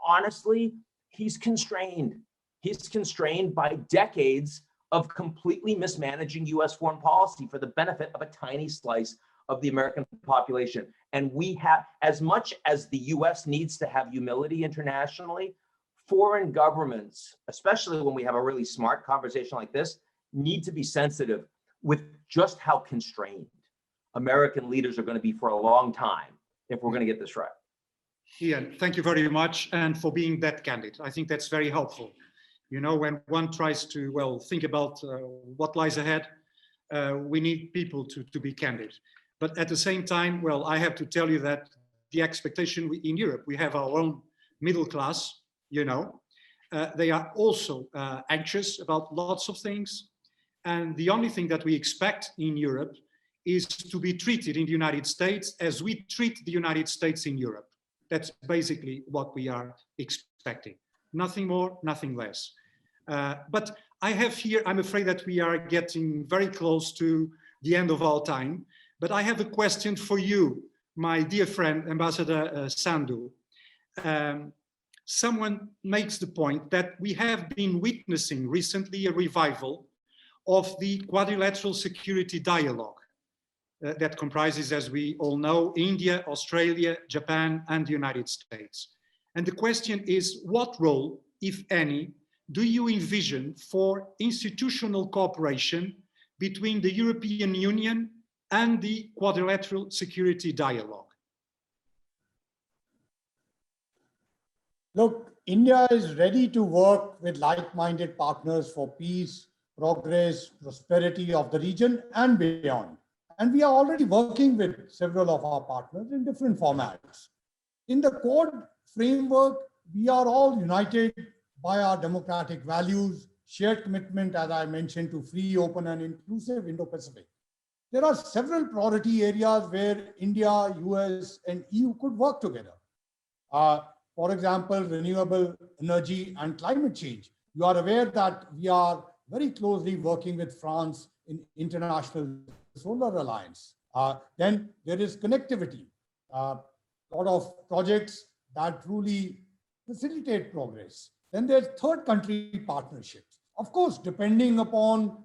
[SPEAKER 5] Honestly, he's constrained. He's constrained by decades of completely mismanaging US foreign policy for the benefit of a tiny slice of the American population. And we have, as much as the US needs to have humility internationally, foreign governments, especially when we have a really smart conversation like this, need to be sensitive with just how constrained American leaders are going to be for a long time if we're going to get this right.
[SPEAKER 1] Ian, thank you very much, and for being that candid. I think that's very helpful. You know, when one tries to, well, think about what lies ahead, we need people to be candid. But at the same time, well, I have to tell you that the expectation in Europe, we have our own middle class, you know, they are also anxious about lots of things. And the only thing that we expect in Europe is to be treated in the United States as we treat the United States in Europe. That's basically what we are expecting. Nothing more, nothing less. But I have here, I'm afraid that we are getting very close to the end of our time, but I have a question for you, my dear friend, Ambassador Sandhu. Someone makes the point that we have been witnessing recently a revival of the quadrilateral security dialogue that comprises, as we all know, India, Australia, Japan, and the United States. And the question is, what role, if any, do you envision for institutional cooperation between the European Union and the quadrilateral security dialogue?
[SPEAKER 6] Look, India is ready to work with like-minded partners for peace, progress, prosperity of the region and beyond. And we are already working with several of our partners in different formats. In the Quad framework, we are all united by our democratic values, shared commitment, as I mentioned, to free, open, and inclusive Indo-Pacific. There are several priority areas where India, US, and EU could work together. For example, renewable energy and climate change. You are aware that we are very closely working with France in International Solar Alliance. Then there is connectivity. A lot of projects that truly facilitate progress. Then there's third country partnerships. Of course, depending upon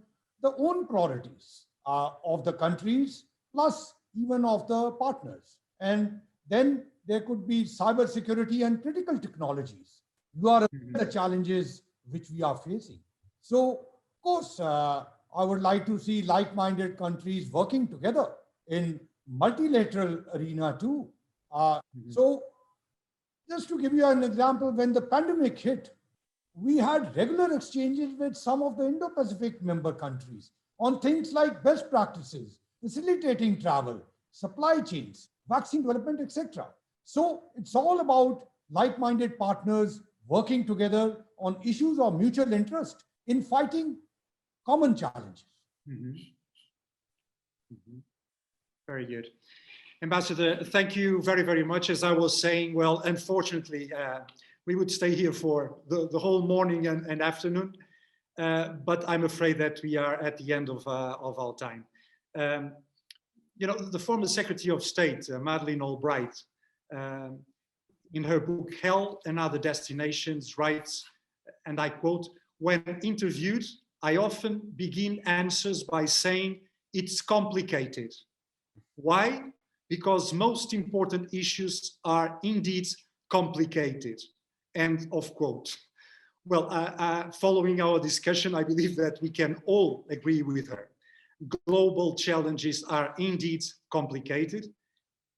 [SPEAKER 6] the own priorities of the countries, plus even of the partners. And then there could be cybersecurity and critical technologies. You are aware of the challenges which we are facing. So, of course, I would like to see like-minded countries working together in multilateral arena too. So, just to give you an example, when the pandemic hit, we had regular exchanges with some of the Indo-Pacific member countries on things like best practices, facilitating travel, supply chains, vaccine development, etc. So it's all about like-minded partners working together on issues of mutual interest in fighting common challenges.
[SPEAKER 1] Very good. Ambassador, thank you very, very much. As I was saying, well, unfortunately, we would stay here for the whole morning and afternoon, but I'm afraid that we are at the end of our time. You know, the former Secretary of State, Madeleine Albright, in her book, Hell and Other Destinations, writes, and I quote, "When interviewed, I often begin answers by saying it's complicated. Why? Because most important issues are indeed complicated." End of quote. Well, following our discussion, I believe that we can all agree with her. Global challenges are indeed complicated,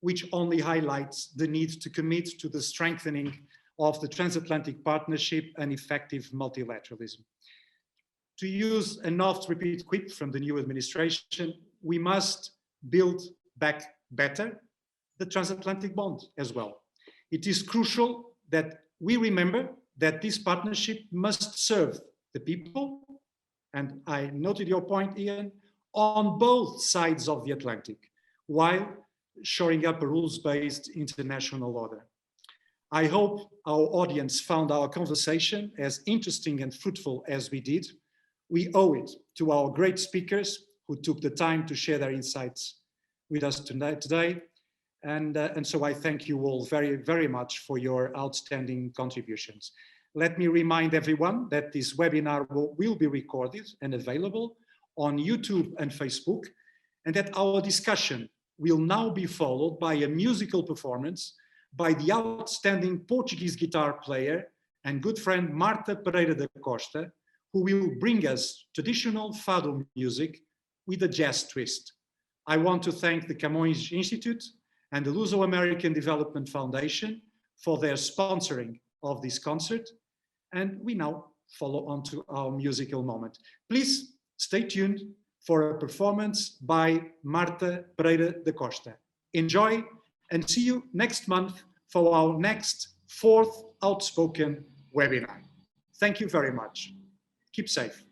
[SPEAKER 1] which only highlights the need to commit to the strengthening of the transatlantic partnership and effective multilateralism. To use an oft-repeated quip from the new administration, we must build back better the transatlantic bond as well. It is crucial that we remember that this partnership must serve the people, and I noted your point, Ian, on both sides of the Atlantic, while shoring up a rules-based international order. I hope our audience found our conversation as interesting and fruitful as we did. We owe it to our great speakers who took the time to share their insights with us today. And so I thank you all very, very much for your outstanding contributions. Let me remind everyone that this webinar will be recorded and available on YouTube and Facebook, and that our discussion will now be followed by a musical performance by the outstanding Portuguese guitar player and good friend Marta Pereira da Costa, who will bring us traditional fado music with a jazz twist. I want to thank the Camões Institute and the Luso-American Development Foundation for their sponsoring of this concert. And we now follow on to our musical moment. Please stay tuned for a performance by Marta Pereira da Costa. Enjoy and see you next month for our next 4th Outspoken webinar. Thank you very much. Keep safe.